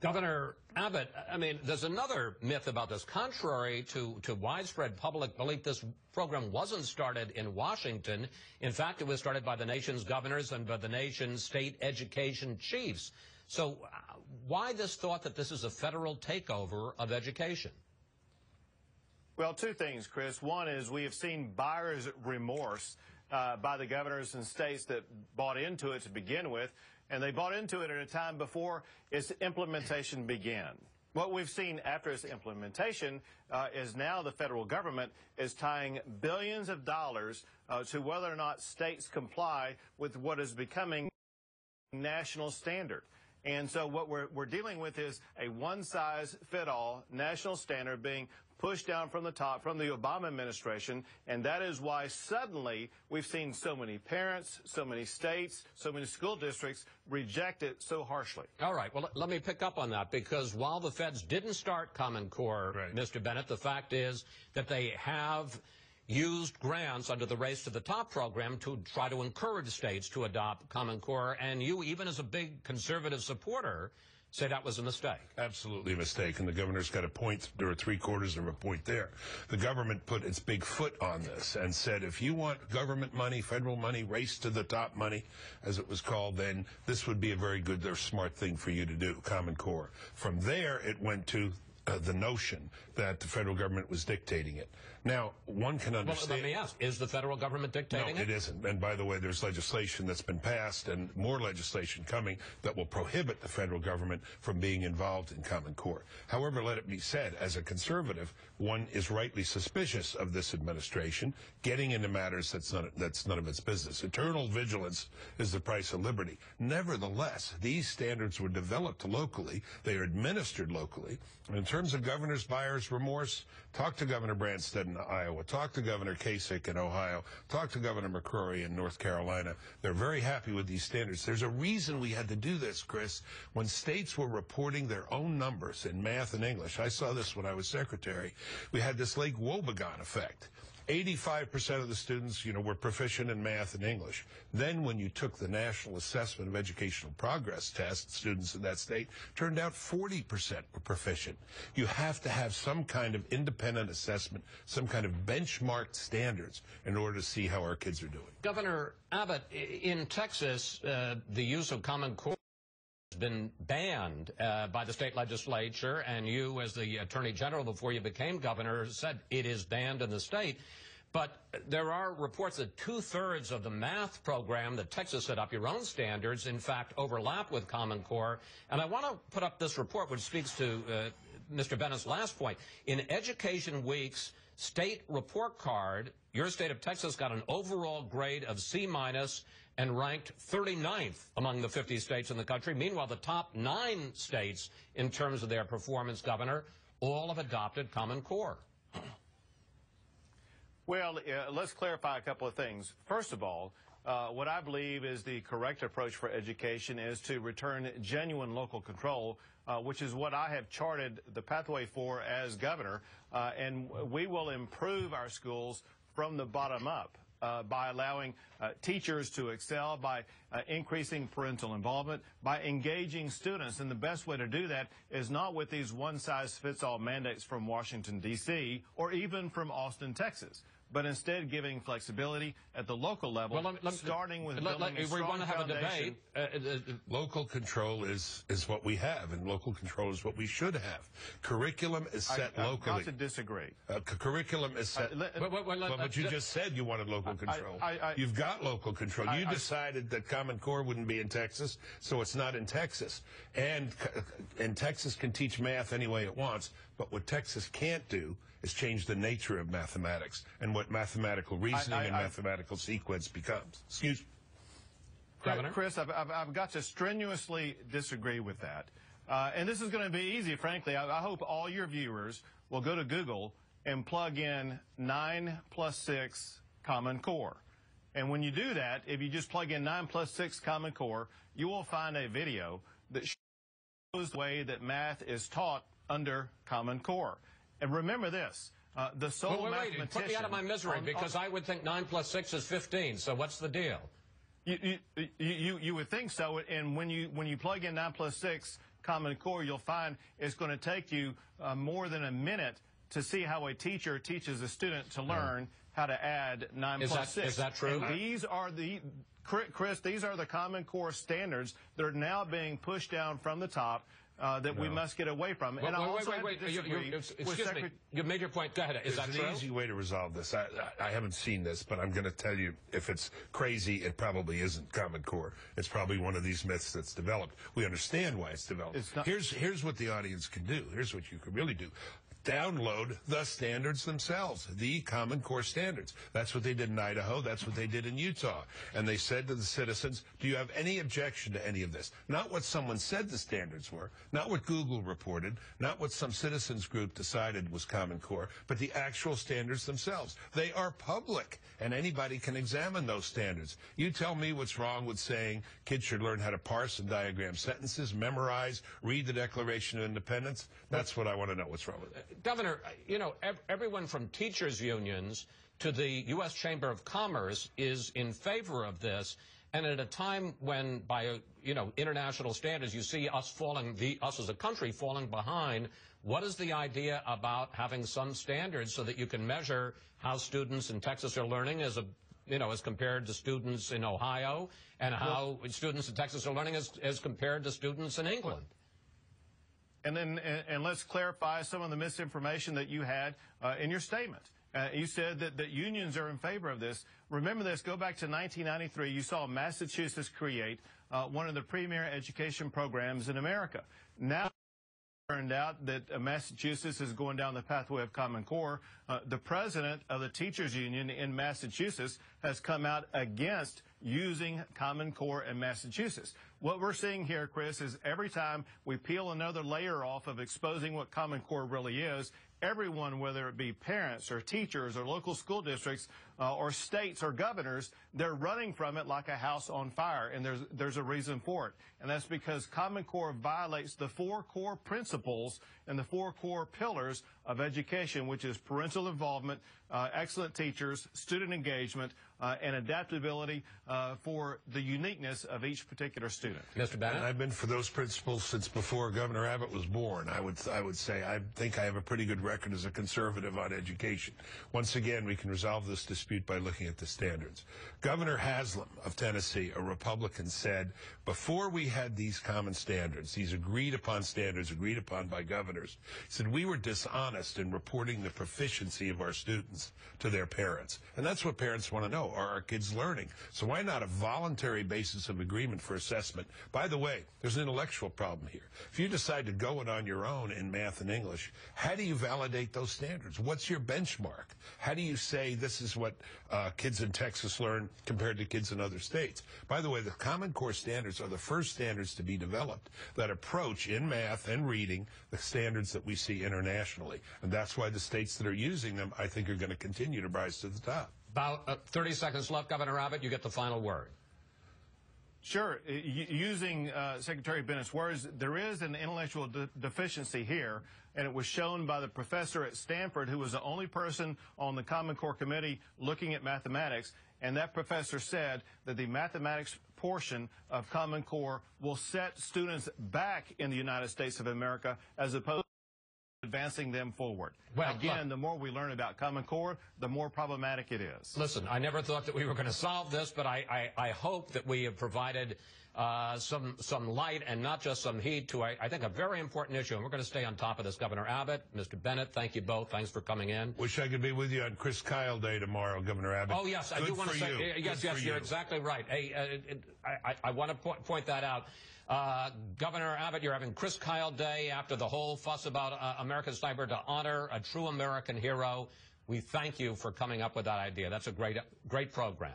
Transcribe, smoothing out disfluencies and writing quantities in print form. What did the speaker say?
Governor Abbott, I mean, there's another myth about this. Contrary to widespread public belief, this program wasn't started in Washington. In fact, it was started by the nation's governors and by the nation's state education chiefs. So why this thought that this is a federal takeover of education? Well, two things, Chris. One is we have seen buyer's remorse by the governors and states that bought into it to begin with, and they bought into it at a time before its implementation began. What we've seen after its implementation is now the federal government is tying billions of dollars to whether or not states comply with what is becoming national standard. And so what we're dealing with is a one-size-fit-all national standard being pushed down from the top from the Obama administration, and that is why suddenly we've seen so many parents, so many states, so many school districts reject it so harshly. All right, well, let me pick up on that, because while the feds didn't start Common Core, right, Mr. Bennett, the fact is that they have used grants under the Race to the Top program to try to encourage states to adopt Common Core, and you, even as a big conservative supporter, say that was a mistake. Absolutely a mistake, and the governor's got a point, or 3/4 of a point there. The government put its big foot on this and said, if you want government money, federal money, Race to the Top money, as it was called then, this would be a very good or smart thing for you to do, Common Core. From there, it went to the notion that the federal government was dictating it. Now, one can understand... Well, let me ask, is the federal government dictating it? No, it isn't. And by the way, there's legislation that's been passed and more legislation coming that will prohibit the federal government from being involved in Common Core. However, let it be said, as a conservative, one is rightly suspicious of this administration getting into matters that's none of its business. Eternal vigilance is the price of liberty. Nevertheless, these standards were developed locally. They are administered locally. And in terms of governor's buyer's remorse, talk to Governor Branstad in Iowa, talk to Governor Kasich in Ohio, talk to Governor McCrory in North Carolina. They're very happy with these standards. There's a reason we had to do this, Chris. When states were reporting their own numbers in math and English, I saw this when I was secretary, we had this Lake Wobegon effect. 85% of the students, were proficient in math and English. Then when you took the National Assessment of Educational Progress test, students in that state, turned out 40% were proficient. You have to have some kind of independent assessment, some kind of benchmarked standards in order to see how our kids are doing. Governor Abbott, in Texas, the use of Common Core has been banned by the state legislature, and you, as the Attorney General before you became governor, said it is banned in the state. But there are reports that 2/3 of the math program that Texas set up, your own standards, in fact, overlap with Common Core. And I want to put up this report, which speaks to Mr. Bennett's last point. In Education Week's state report card, your state of Texas got an overall grade of C- and ranked 39th among the 50 states in the country. Meanwhile, the top 9 states, in terms of their performance, Governor, all have adopted Common Core. Well, let's clarify a couple of things. First of all, what I believe is the correct approach for education is to return genuine local control, which is what I have charted the pathway for as governor, and we will improve our schools from the bottom up. By allowing teachers to excel, by increasing parental involvement, by engaging students. And the best way to do that is not with these one-size-fits-all mandates from Washington, D.C., or even from Austin, Texas, but instead giving flexibility at the local level, starting with building a strong foundation. Local control is what we have, and local control is what we should have. Curriculum is set locally. I've got to disagree. Curriculum is set. But you just said you wanted local control. You've got local control. You decided that Common Core wouldn't be in Texas, so it's not in Texas. And Texas can teach math any way it wants, but what Texas can't do is change the nature of mathematics and what mathematical reasoning and mathematical sequence becomes. Excuse me. Governor? Chris, I've got to strenuously disagree with that. And this is going to be easy, frankly. I hope all your viewers will go to Google and plug in 9+6 Common Core. And when you do that, if you just plug in 9+6 Common Core, you will find a video that shows the way that math is taught under Common Core. And remember this, the sole mathematician... Put me out of my misery, because I would think 9+6 is 15, so what's the deal? You would think so, and when you plug in 9+6 Common Core, you'll find it's going to take you more than a minute to see how a teacher teaches a student to learn how to add 9 plus 6. Is that true? And these are Chris, these are the Common Core standards that are now being pushed down from the top that we must get away from. And wait. Excuse me. You made your point. Go ahead. Is that true? There's an easy way to resolve this. I haven't seen this, but I'm going to tell you, if it's crazy, it probably isn't Common Core. It's probably one of these myths that's developed. We understand why it's developed. Here's what the audience can do. Here's what you can really do. Download the standards themselves, the Common Core standards. That's what they did in Idaho. That's what they did in Utah. And they said to the citizens, do you have any objection to any of this? Not what someone said the standards were, not what Google reported, not what some citizens group decided was Common Core, but the actual standards themselves. They are public, and anybody can examine those standards. You tell me what's wrong with saying kids should learn how to parse and diagram sentences, memorize, read the Declaration of Independence. That's what I want to know. What's wrong with it? Governor, you know, everyone from teachers' unions to the U.S. Chamber of Commerce is in favor of this. And at a time when, by, international standards, you see us as a country falling behind, what is the idea about having some standards so that you can measure how students in Texas are learning as compared to students in Ohio, and how students in Texas are learning as compared to students in England? And let's clarify some of the misinformation that you had in your statement. You said that unions are in favor of this. Remember this, go back to 1993. You saw Massachusetts create one of the premier education programs in America. Now, it turned out that Massachusetts is going down the pathway of Common Core. The president of the teachers union in Massachusetts has come out against using Common Core in Massachusetts. What we're seeing here, Chris, is every time we peel another layer off of exposing what Common Core really is, everyone, whether it be parents or teachers or local school districts or states or governors, they're running from it like a house on fire, and there's a reason for it. And that's because Common Core violates the 4 core principles and the 4 core pillars of education, which is parental involvement, excellent teachers, student engagement, and adaptability for the uniqueness of each particular student. Mr. Bennett? And I've been for those principles since before Governor Abbott was born. I would say I think I have a pretty good record as a conservative on education. Once again, we can resolve this dispute by looking at the standards. Governor Haslam of Tennessee, a Republican, said before we had these common standards, these agreed upon standards agreed upon by governors, he said we were dishonest in reporting the proficiency of our students to their parents. And that's what parents want to know. Are our kids learning? So why not a voluntary basis of agreement for assessment? By the way, there's an intellectual problem here. If you decide to go it on your own in math and English, how do you validate those standards? What's your benchmark? How do you say this is what kids in Texas learn compared to kids in other states? By the way, the Common Core standards are the first standards to be developed that approach in math and reading the standards that we see internationally. And that's why the states that are using them, I think, are going to continue to rise to the top. About 30 seconds left, Governor Abbott. You get the final word. Sure. Using Secretary Bennett's words, there is an intellectual deficiency here, and it was shown by the professor at Stanford, who was the only person on the Common Core committee looking at mathematics, and that professor said that the mathematics portion of Common Core will set students back in the United States of America as opposed to advancing them forward. Well, again, the more we learn about Common Core, the more problematic it is. Listen, I never thought that we were going to solve this, but I hope that we have provided some light and not just some heat to, I think, a very important issue. And we're going to stay on top of this. Governor Abbott, Mr. Bennett, thank you both. Thanks for coming in. Wish I could be with you on Chris Kyle Day tomorrow, Governor Abbott. Oh, yes, I do want to say, yes, you're exactly right. Hey, I want to point that out. Governor Abbott, you're having Chris Kyle Day after the whole fuss about American Sniper to honor a true American hero. We thank you for coming up with that idea. That's a great program.